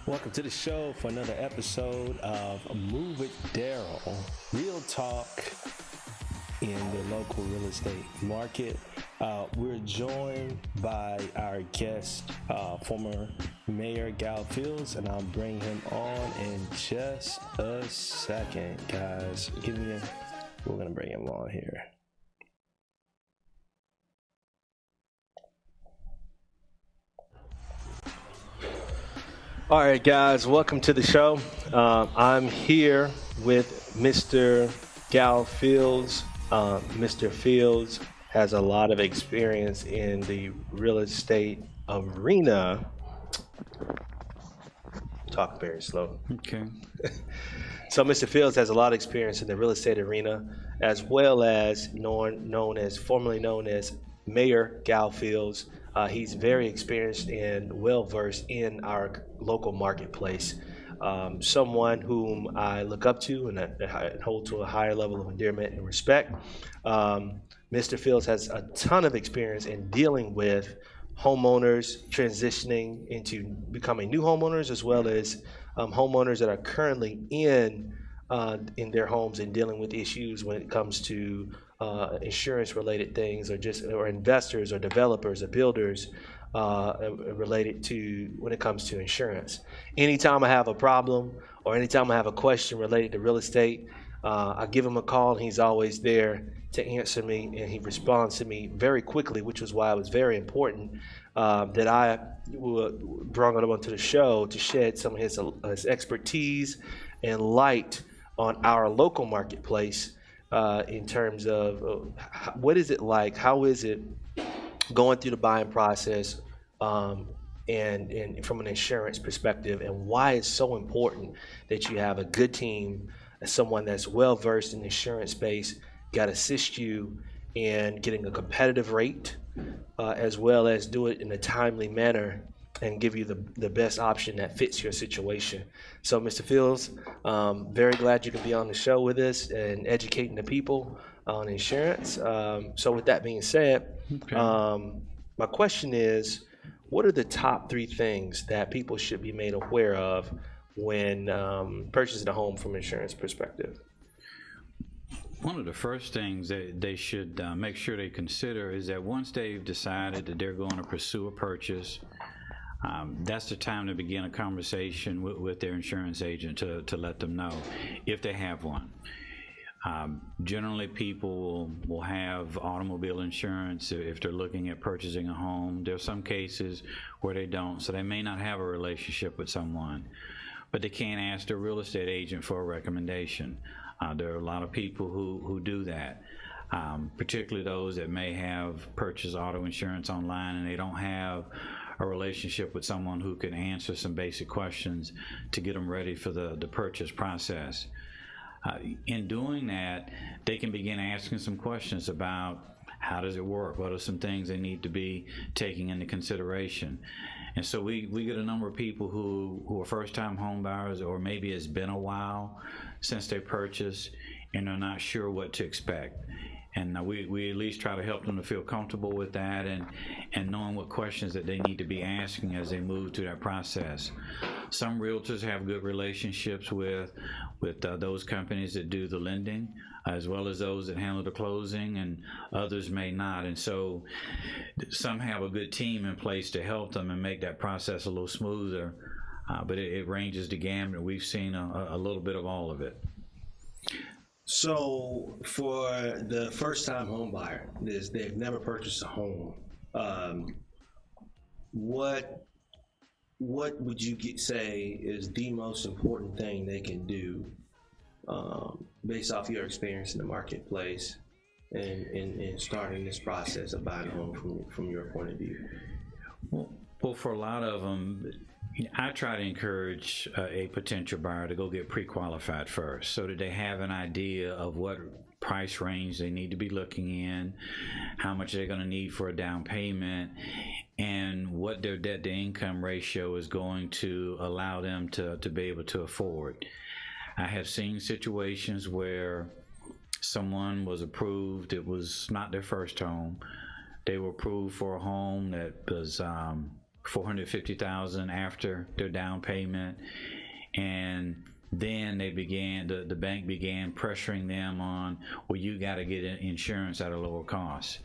Welcome to the show for another episode of Move It Daryl. Real talk in the local real estate market. We're joined by our guest, former Mayor Gow Fields, and I'll bring him on in just a second, guys. We're gonna bring him on here. All right, guys, welcome to the show. I'm here with Mr. Gow Fields. Mr. Fields has a lot of experience in the real estate arena. Talk very slow. Okay. So Mr. Fields has a lot of experience in the real estate arena, as well as formerly known as Mayor Gow Fields. He's very experienced and well-versed in our local marketplace. Someone whom I look up to and I hold to a higher level of endearment and respect. Mr. Fields has a ton of experience in dealing with homeowners transitioning into becoming new homeowners, as well as homeowners that are currently in their homes and dealing with issues when it comes to insurance related things, or investors or developers or builders related to when it comes to insurance. Anytime I have a problem or anytime I have a question related to real estate, I give him a call and he's always there to answer me, and he responds to me very quickly, which was why it was very important that I brought him onto the show to shed some of his expertise and light on our local marketplace in terms of what is it like, how is it going through the buying process, and from an insurance perspective, and why it's so important that you have a good team, someone that's well versed in the insurance space, got to assist you in getting a competitive rate, as well as do it in a timely manner and give you the best option that fits your situation. So, Mr. Fields, very glad you can be on the show with us and educating the people on insurance. So with that being said, Okay. My question is, what are the top 3 things that people should be made aware of when purchasing a home from an insurance perspective? One of the first things that they should make sure they consider is that once they've decided that they're going to pursue a purchase, that's the time to begin a conversation with their insurance agent to let them know if they have one. Generally, people will have automobile insurance if they're looking at purchasing a home. There are some cases where they don't, so they may not have a relationship with someone, but they can't ask their real estate agent for a recommendation. There are a lot of people who do that, particularly those that may have purchased auto insurance online and they don't have a relationship with someone who can answer some basic questions to get them ready for the purchase process. In doing that, they can begin asking some questions about how does it work, what are some things they need to be taking into consideration. And so we get a number of people who are first-time home buyers, or maybe it's been a while since they purchased and are not sure what to expect. And we at least try to help them to feel comfortable with that and knowing what questions that they need to be asking as they move through that process. Some realtors have good relationships with those companies that do the lending, as well as those that handle the closing, and others may not. And so some have a good team in place to help them and make that process a little smoother, but it ranges the gamut. We've seen a little bit of all of it. So for the first-time home buyer, they've never purchased a home, what would you say is the most important thing they can do based off your experience in the marketplace and starting this process of buying a home from your point of view? Well, for a lot of them, I try to encourage a potential buyer to go get pre-qualified first, so that they have an idea of what price range they need to be looking in, how much they're going to need for a down payment, and what their debt to income ratio is going to allow them to be able to afford. I have seen situations where someone was approved, it was not their first home, they were approved for a home that was $450,000 after their down payment, and then the bank began pressuring them on, well, you got to get insurance at a lower cost.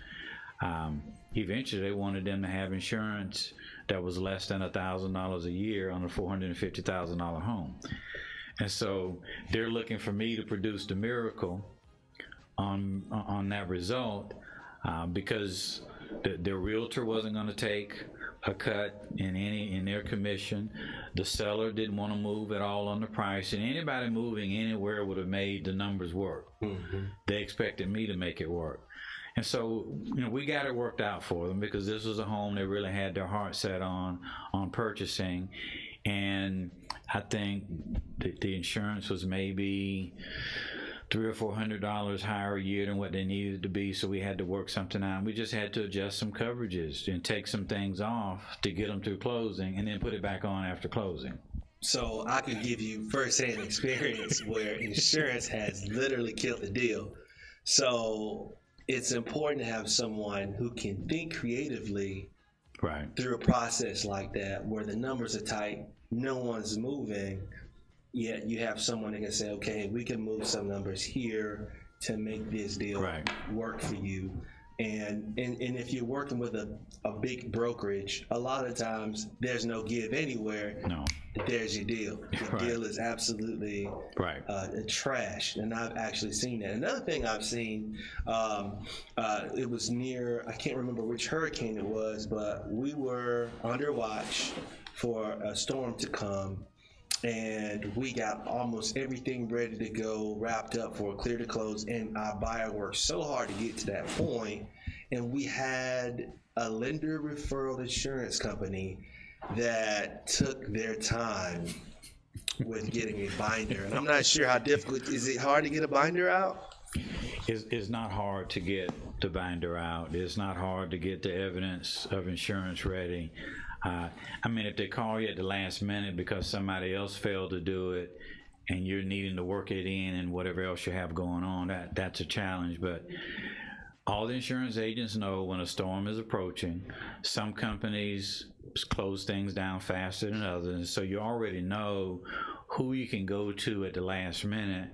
Eventually, they wanted them to have insurance that was less than $1,000 a year on a $450,000 home. And so they're looking for me to produce the miracle on that result, because their realtor wasn't going to take a cut in their commission. The seller didn't want to move at all on the price, and anybody moving anywhere would have made the numbers work. Mm-hmm. They expected me to make it work. And so, we got it worked out for them, because this was a home they really had their heart set on purchasing. And I think the insurance was maybe $300 or $400 higher a year than what they needed to be, so we had to work something out. We just had to adjust some coverages and take some things off to get them through closing, and then put it back on after closing. So I can give you firsthand experience where insurance has literally killed the deal. So it's important to have someone who can think creatively through a process like that, where the numbers are tight, no one's moving, yet you have someone that can say, okay, we can move some numbers here to make this deal work for you. And if you're working with a big brokerage, a lot of times there's no give anywhere. No. There's your deal. The deal is absolutely trash. And I've actually seen that. Another thing I've seen, it was near, I can't remember which hurricane it was, but we were under watch for a storm to come. And we got almost everything ready to go, wrapped up for a clear to close, and our buyer worked so hard to get to that point. And we had a lender referral insurance company that took their time with getting a binder. And I'm not sure how difficult. Is it hard to get a binder out? It's not hard to get the binder out. It's not hard to get the evidence of insurance ready. If they call you at the last minute because somebody else failed to do it, and you're needing to work it in and whatever else you have going on, that's a challenge. But all the insurance agents know when a storm is approaching. Some companies close things down faster than others, so you already know who you can go to at the last minute.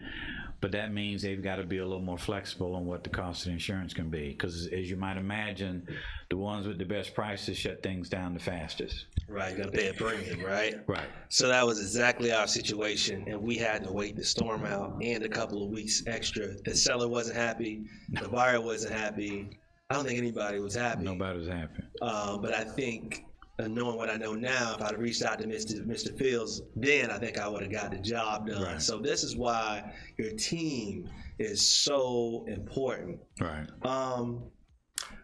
But that means they've got to be a little more flexible on what the cost of insurance can be, because as you might imagine, the ones with the best prices shut things down the fastest. Right, you got to pay a premium, right? Right. So that was exactly our situation, and we had to wait the storm out and a couple of weeks extra. The seller wasn't happy, the buyer wasn't happy. I don't think anybody was happy. Nobody was happy. But I think, knowing what I know now, if I'd reached out to Mr. Fields then, I think I would have got the job done. Right. So this is why your team is so important. Right.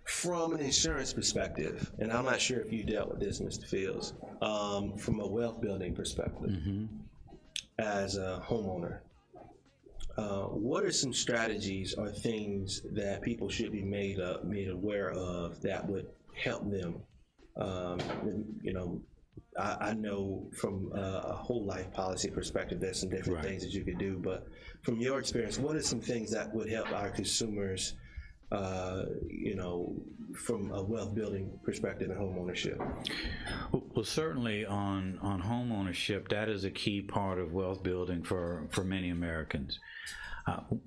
From an insurance perspective, and I'm not sure if you dealt with this, Mr. Fields, from a wealth building perspective, as a homeowner, what are some strategies or things that people should be made aware of that would help them? I know from a whole life policy perspective, there's some different things that you could do, but from your experience, what are some things that would help our consumers, from a wealth building perspective and home ownership? Well, certainly on home ownership, that is a key part of wealth building for many Americans.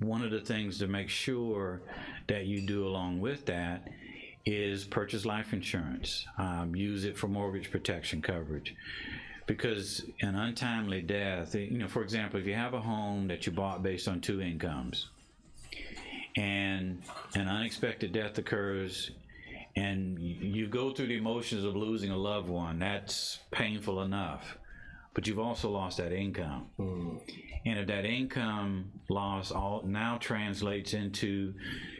One of the things to make sure that you do along with that is purchase life insurance. Use it for mortgage protection coverage, because an untimely death, for example, if you have a home that you bought based on 2 incomes and an unexpected death occurs and you go through the emotions of losing a loved one, that's painful enough, but you've also lost that income. And if that income loss now translates into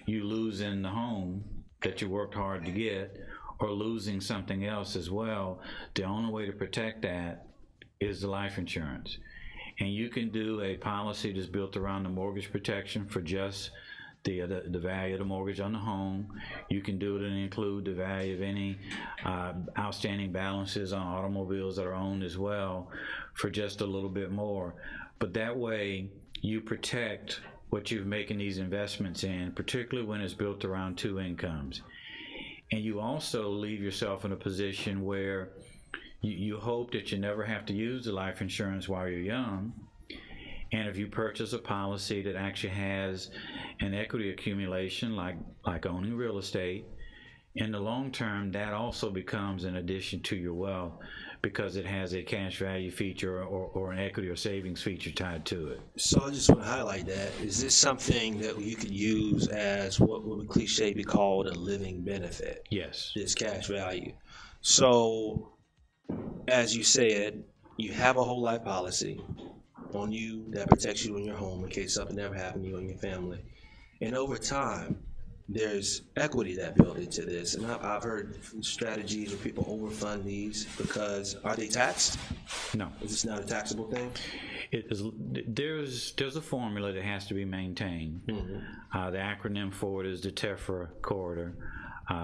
you losing the home that you worked hard to get, or losing something else as well, the only way to protect that is the life insurance. And you can do a policy that's built around the mortgage protection for just the value of the mortgage on the home. You can do it and include the value of any outstanding balances on automobiles that are owned as well for just a little bit more. But that way you protect what you're making these investments in, particularly when it's built around 2 incomes. And you also leave yourself in a position where you hope that you never have to use the life insurance while you're young. And if you purchase a policy that actually has an equity accumulation, like owning real estate, in the long term, that also becomes an addition to your wealth because it has a cash value feature or an equity or savings feature tied to it. So I just want to highlight that. Is this something that you could use as what would cliche be called a living benefit? Yes. This cash value. So, as you said, you have a whole life policy on you that protects you in your home in case something ever happened to you and your family. And over time, there's equity that built into this. And I've heard strategies where people overfund these because are they taxed? No. Is this not a taxable thing? It is, there's a formula that has to be maintained. Mm-hmm. The acronym for it is the TEFRA corridor.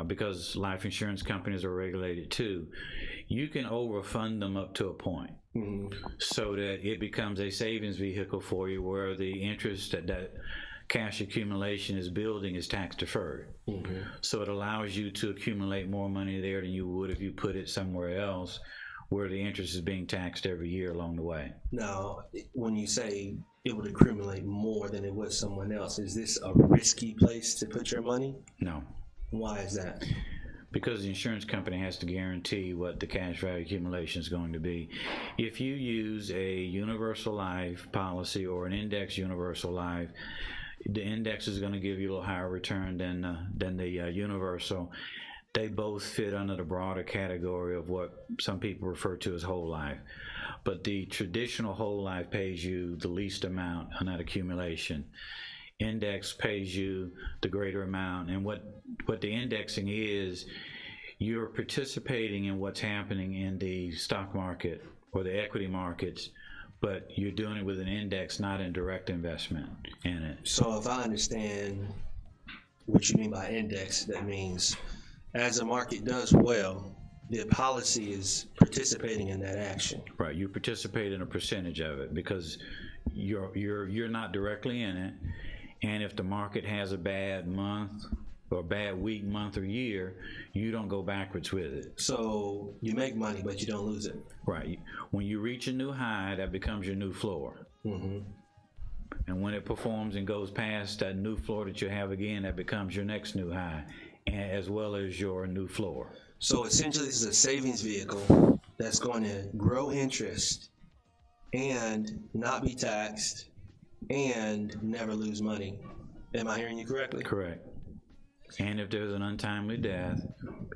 Because life insurance companies are regulated too, you can overfund them up to a point. Mm-hmm. So that it becomes a savings vehicle for you where the interest that cash accumulation is building is tax deferred. Mm-hmm. So it allows you to accumulate more money there than you would if you put it somewhere else where the interest is being taxed every year along the way. Now, when you say it would accumulate more than it would someone else, is this a risky place to put your money? No. Why is that? Because the insurance company has to guarantee what the cash value accumulation is going to be. If you use a universal life policy or an index universal life, the index is going to give you a little higher return than the universal. They both fit under the broader category of what some people refer to as whole life. But the traditional whole life pays you the least amount on that accumulation. Index pays you the greater amount, and what the indexing is, you're participating in what's happening in the stock market or the equity markets, but you're doing it with an index, not in direct investment in it. So if I understand what you mean by index, that means as the market does well, the policy is participating in that action. Right, you participate in a percentage of it because you're not directly in it. And if the market has a bad month or bad week, month, or year, you don't go backwards with it. So you make money, but you don't lose it. Right. When you reach a new high, that becomes your new floor. Mm-hmm. And when it performs and goes past that new floor that you have again, that becomes your next new high, as well as your new floor. So essentially, this is a savings vehicle that's going to grow interest and not be taxed and never lose money. Am I hearing you correctly? Correct. And if there's an untimely death,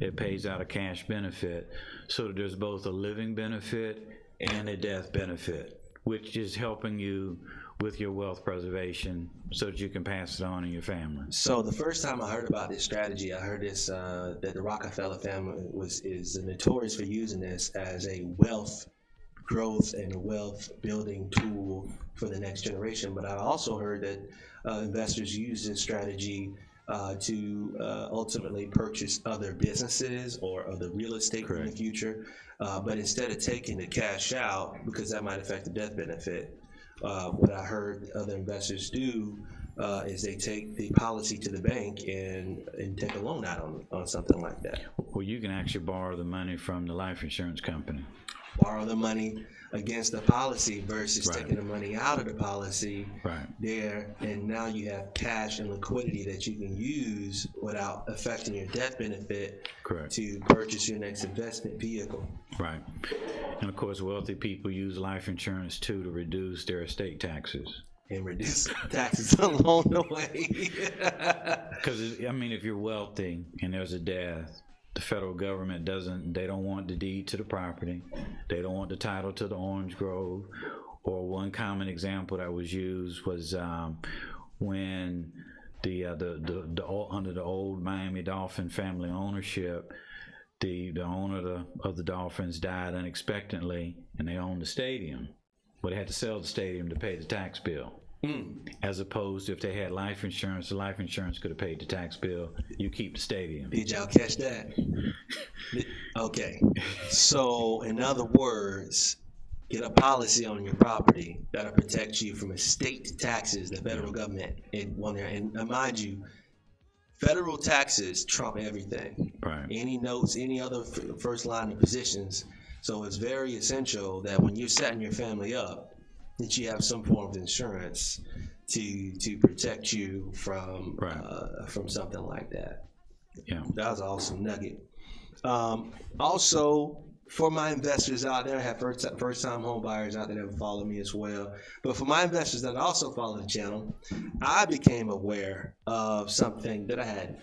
it pays out a cash benefit. So that there's both a living benefit and a death benefit, which is helping you with your wealth preservation so that you can pass it on in your family. So the first time I heard about this strategy, I heard this that the Rockefeller family is notorious for using this as a wealth growth and a wealth building tool for the next generation. But I also heard that investors use this strategy to ultimately purchase other businesses or other real estate in the future. But instead of taking the cash out, because that might affect the death benefit, what I heard other investors do is they take the policy to the bank and take a loan out on something like that. Well, you can actually borrow the money from the life insurance company. Borrow the money against the policy versus taking the money out of the policy there, and now you have cash and liquidity that you can use without affecting your death benefit to purchase your next investment vehicle. Right. And of course, wealthy people use life insurance too to reduce their estate taxes. And reduce taxes along the way. Because, I mean, if you're wealthy and there's a death, the federal government they don't want the deed to the property. They don't want the title to the orange grove. Or one common example that was used was when under the old Miami Dolphin family ownership, the owner of the Dolphins died unexpectedly and they owned the stadium. But they had to sell the stadium to pay the tax bill. As opposed to if they had life insurance, the life insurance could have paid the tax bill. You keep the stadium. Did y'all catch that? Okay. So, in other words, get a policy on your property that'll protect you from estate taxes, the federal government. And mind you, federal taxes trump everything. Right. Any notes, any other first line of positions. So it's very essential that when you're setting your family up, that you have some form of insurance to protect you from something like that. Yeah. That was an awesome nugget. Also, for my investors out there, I have first-time home buyers out there that follow me as well. But for my investors that also follow the channel, I became aware of something that I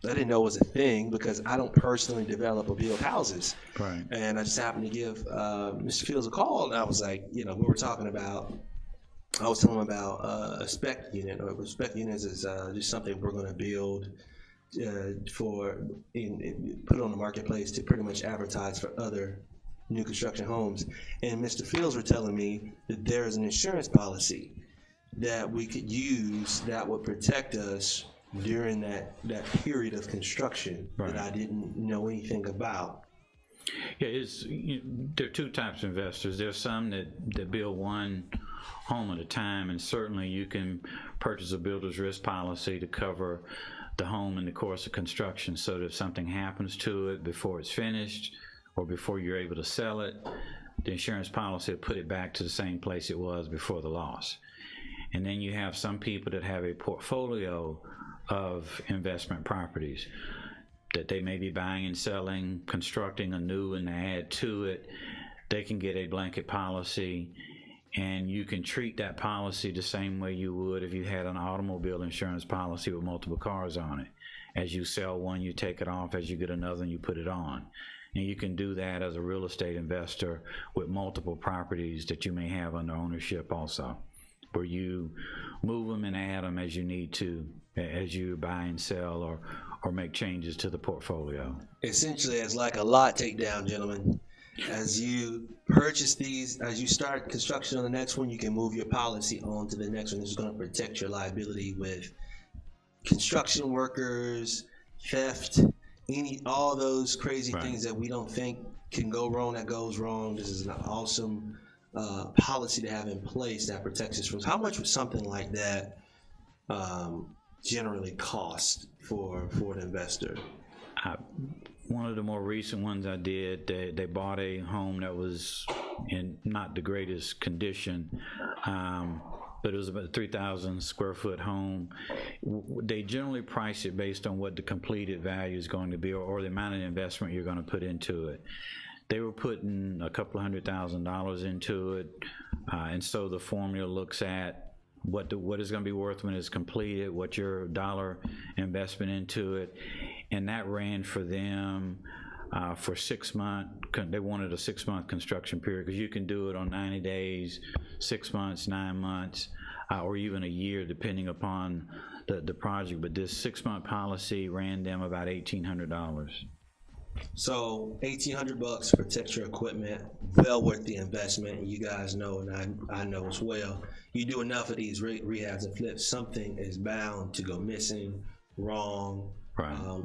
didn't know was a thing because I don't personally develop or build houses. Right. And I just happened to give Mr. Fields a call, and I was like, we were talking about. I was telling him about a spec unit, or spec units is just something we're going to build put on the marketplace to pretty much advertise for other new construction homes. And Mr. Fields were telling me that there is an insurance policy that we could use that would protect us during that period of construction that I didn't know anything about. Yeah, there are two types of investors. There's some that build one home at a time, and certainly you can purchase a builder's risk policy to cover the home in the course of construction, so that if something happens to it before it's finished or before you're able to sell it, the insurance policy will put it back to the same place it was before the loss. And then you have some people that have a portfolio of investment properties that they may be buying and selling, constructing a new and add to it. They can get a blanket policy, and you can treat that policy the same way you would if you had an automobile insurance policy with multiple cars on it. As you sell one, you take it off. As you get another one, you put it on. And you can do that as a real estate investor with multiple properties that you may have under ownership also, where you move them and add them as you need to, as you buy and sell or make changes to the portfolio. Essentially, it's like a lot takedown, gentlemen. As you purchase these, as you start construction on the next one, you can move your policy on to the next one. It's going to protect your liability with construction workers, theft, all those crazy things that we don't think can go wrong that goes wrong. This is an awesome policy to have in place that protects us from. How much would something like that generally cost for an investor? One of the more recent ones I did, they bought a home that was in not the greatest condition, but it was about a 3,000 square foot home. They generally price it based on what the completed value is going to be, or the amount of investment you're going to put into it. They were putting a couple of $100,000 into it, and so the formula looks at what is going to be worth when it's completed, what your dollar investment into it, and that ran for them for 6 months. They wanted a 6-month construction period because you can do it on 90 days, 6 months, 9 months, or even a year, depending upon the project. But this 6-month policy ran them about $1,800. So $1,800 protects your equipment, well worth the investment. You guys know, and I know as well. You do enough of these rehabs and flips, something is bound to go missing, wrong. Right.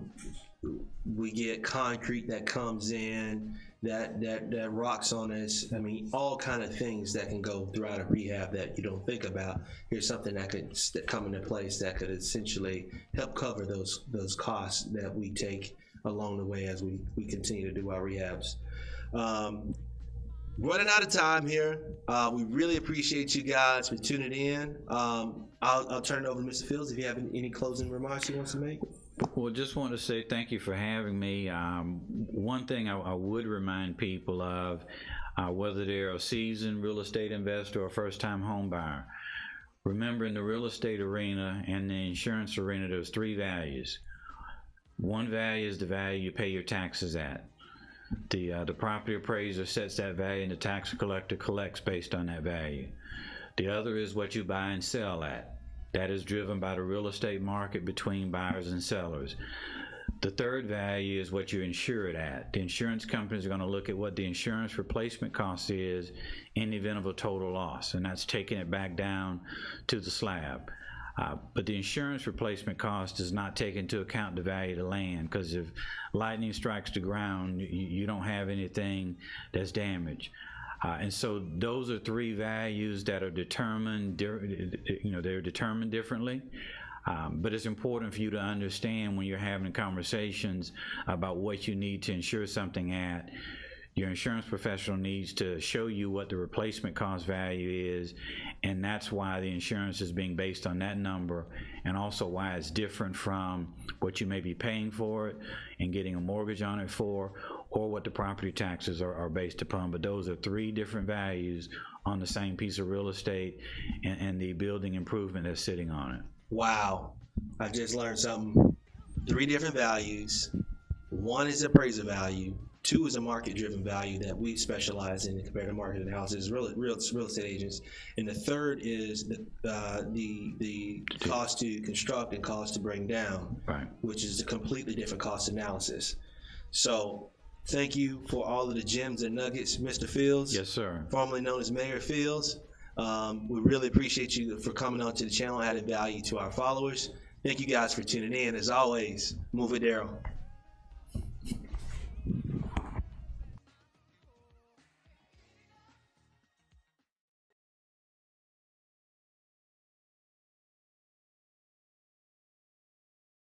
We get concrete that comes in that rocks on us. I mean, all kind of things that can go throughout a rehab that you don't think about. Here's something that could come into place that could essentially help cover those costs that we take along the way as we continue to do our rehabs. Running out of time here. We really appreciate you guys for tuning in. I'll turn it over to Mr. Fields if you have any closing remarks he wants to make. Well, just want to say thank you for having me. One thing I would remind people of, whether they're a seasoned real estate investor or a first-time home buyer, remember in the real estate arena and the insurance arena, there's 3 values. One value is the value you pay your taxes at. The property appraiser sets that value and the tax collector collects based on that value. The other is what you buy and sell at. That is driven by the real estate market between buyers and sellers. The third value is what you insure it at. The insurance companies are going to look at what the insurance replacement cost is in the event of a total loss, and that's taking it back down to the slab. But the insurance replacement cost does not take into account the value of the land, because if lightning strikes the ground, you don't have anything that's damaged. And so those are 3 values that are determined, they're determined differently. But it's important for you to understand when you're having conversations about what you need to insure something at. Your insurance professional needs to show you what the replacement cost value is, and that's why the insurance is being based on that number, and also why it's different from what you may be paying for it and getting a mortgage on it for, or what the property taxes are based upon. But those are three different values on the same piece of real estate and the building improvement that's sitting on it. Wow, I just learned something. Three different values. One is appraisal value. Two is a market-driven value that we specialize in compared to market analysis, real estate agents. And the third is the cost to construct and cost to bring down, right, which is a completely different cost analysis. So thank you for all of the gems and nuggets, Mr. Fields. Yes, sir. Formerly known as Mayor Fields. We really appreciate you for coming on to the channel, adding value to our followers. Thank you guys for tuning in. As always, move it, Daryl.